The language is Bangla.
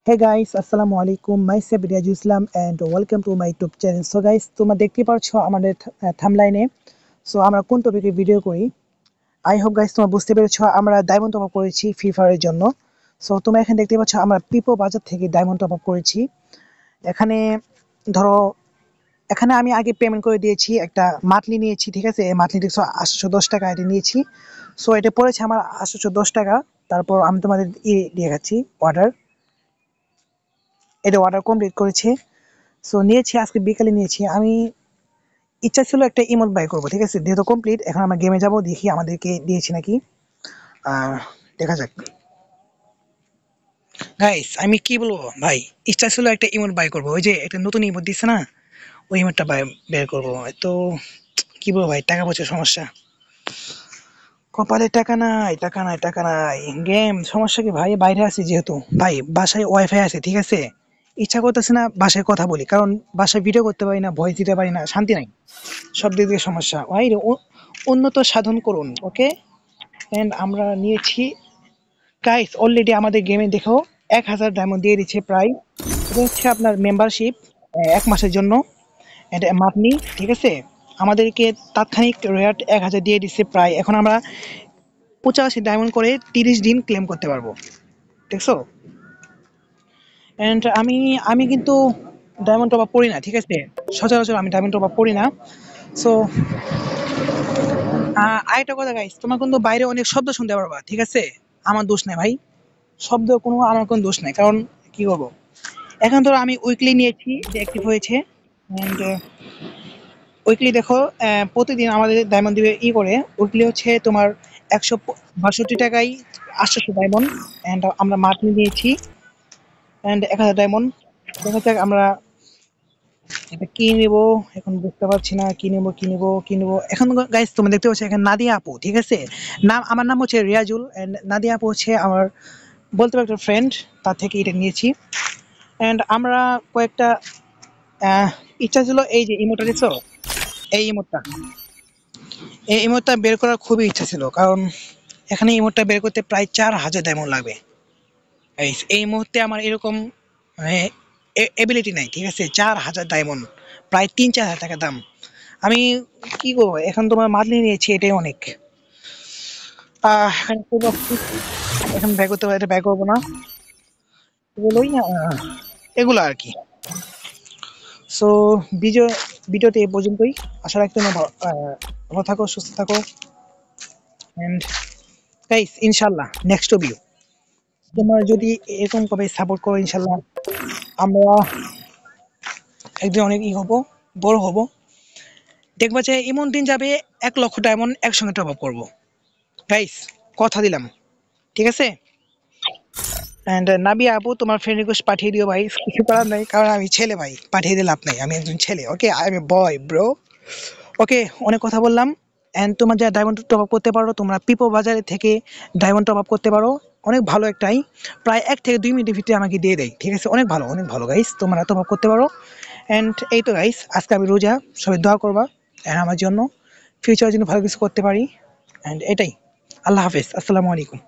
Hey guys, আসসালামু আলাইকুম। Myself Riaju Islam and welcome to my YouTube channel. So guys, তোমরা দেখতে পাচ্ছ আমাদের থাম্বলাইনে। সো আমরা কোন টপিকে ভিডিও করি? আই হোপ গাইস তোমরা বুঝতে পেরেছো আমরা ডায়মন্ড টপ আপ করেছি ফ্রি ফায়ারের জন্য। সো তোমরা এখানে দেখতে পাচ্ছ আমরা পিপো বাজার থেকে ডায়মন্ড টপ আপ করেছি। এখানে ধরো এখানে আমি আগে পেমেন্ট করে দিয়েছি, একটা মান্থলি নিয়েছি, ঠিক আছে? এই মান্থলি 810 টাকা এটা নিয়েছি। সো এটা পড়েছে আমার 810 টাকা। তারপর আমি তোমাদের দিয়ে গেছি অর্ডার, এটা অর্ডার কমপ্লিট করেছি। সো নিয়েছি, আজকে বিকালে নিয়েছি আমি। ইচ্ছা ছিল একটা ইমোট বাই করবো, ঠিক আছে? যেহেতু কমপ্লিট, এখন আমরা গেমে যাব, দেখি আমাদেরকে দিয়েছি নাকি। দেখা যাক গাইস, আমি কি বলবো ভাই, ইচ্ছা ছিল একটা ইমোট বাই করবো, ওই যে একটা নতুন ইমোট দিচ্ছে না, ওই ইমোটটা বের করবো। তো কি বলবো ভাই, টাকা পয়সার সমস্যা, কপালে টাকা নাই, টাকা নাই, টাকা নাই। গেম সমস্যা কি ভাই, বাইরে আছি যেহেতু ভাই, বাসায় ওয়াইফাই আছে, ঠিক আছে? ইচ্ছা করতেছে না বাসায় কথা বলি, কারণ বাসায় ভিডিও করতে পারি না, ভয়েস দিতে পারি না, শান্তি নাই, সব দিক দিয়ে সমস্যা ভাই। উন্নত সাধন করুন, ওকে? এন্ড আমরা নিয়েছি গাইস, অলরেডি আমাদের গেমে দেখো 1000 ডায়মন্ড দিয়ে দিচ্ছে প্রায়। এটা হচ্ছে আপনার মেম্বারশিপ 1 মাসের জন্য, এটা মান্থলি, ঠিক আছে? আমাদেরকে তাৎক্ষণিক রেট 1000 দিয়ে দিচ্ছে প্রায়। এখন আমরা 85 ডায়মন্ড করে 30 দিন ক্লেম করতে পারবো, দেখছো? এন্ড আমি আমি কিন্তু ডায়মন্ড টপ আপ করি না, ঠিক আছে? সচরাচর আমি ডায়মন্ড টপ আপ করি না। সো আরেকটা কথা গাইস, তোমার কিন্তু বাইরে অনেক শব্দ শুনতে পারবা, ঠিক আছে? আমার দোষ নাই ভাই, শব্দ কোনো আমার কোনো দোষ নাই, কারণ কি করবো, এখন ধরো আমি উইকলি নিয়েছি যে অ্যাক্টিভ হয়েছে। এন্ড উইকলি দেখো, প্রতিদিন আমাদের ডায়মন্ড দিবে করে। উইকলি হচ্ছে তোমার 162 টাকায় 800 ডায়মন্ড। এন্ড আমরা মান্থলি নিয়েছি এন্ড 1000 ডায়মন্ড। দেখা যাক আমরা এটা কি নিব, এখন বুঝতে পারছি না কি নিব, কি নিব, কি নিব এখন। গাইস তুমি দেখতে পাচ্ছ এখানে নাদিয়া আপু, ঠিক আছে? আমার নাম হচ্ছে রিয়াজুল এন্ড নাদিয়া আপু হচ্ছে আমার বলতে পারো একটা ফ্রেন্ড, তার থেকে এটা নিয়েছি। এন্ড আমরা কয়েকটা আহ, ইচ্ছা ছিল এই যে ইমোটা দিছো, এই ইমোটটা, এই ইমোটটা বের করার খুবই ইচ্ছা ছিল, কারণ এখানে ইমোটটা বের করতে প্রায় 4000 ডায়মন্ড লাগবে। এই মুহূর্তে আমার এরকম মানে এবিলিটি নাই, ঠিক আছে? 4000 ডায়মন্ড, প্রায় 3-4000 টাকা দাম। আমি কি করবো, এখন তোমার মান্থলি নিয়েছি, এটাই অনেক। এখন করবো কি? এখন ব্যয় করতে পারি, এটা ব্যয় করবো না, এগুলোই এগুলো আর কি। সো ভিডিও ভিডিওতে এই পর্যন্তই। আশা রাখি তোমরা ভালো থাকো, সুস্থ থাকো। এন্ড গাইস, ইনশাল্লাহ নেক্সট ভিডিও তোমরা যদি এরকম ভাবে সাপোর্ট করো, ইনশাল্লাহ আমরা একদিন অনেক হবো, বড় হব। দেখবা যে এমন দিন যাবে 1 লক্ষ ডায়মন্ড একসঙ্গে টপ আপ করবো গাইস, কথা দিলাম, ঠিক আছে? এন্ড নাবিয়া আপু, তোমার ফ্রেন্ড রিকোয়েস্ট পাঠিয়ে দিও ভাই, কিছু করার নাই, কারণ আমি ছেলে ভাই, পাঠিয়ে দিলে লাভ নাই, আমি একজন ছেলে, okay? I am a boy bro. Okay, অনেক কথা বললাম। এন্ড তোমরা যারা ডায়মন্ড টপ আপ করতে পারো, তোমরা পিপো বাজারে থেকে ডায়মন্ড টপ আপ করতে পারো। অনেক ভালো একটাই, প্রায় 1 থেকে 2 মিনিটের ভিতরে আমাকে দিয়ে দেয়, ঠিক আছে? অনেক ভালো, অনেক ভালো গাইস, তোমরা টপ আপ করতে পারো। এন্ড এই তো গাইস, আজকে আমি রোজা, সবাই দোয়া করবা এন্ড আমার জন্য, ফিউচারের জন্য ভালো কিছু করতে পারি। এন্ড এটাই। আল্লাহ হাফেজ, আসসালামু আলাইকুম।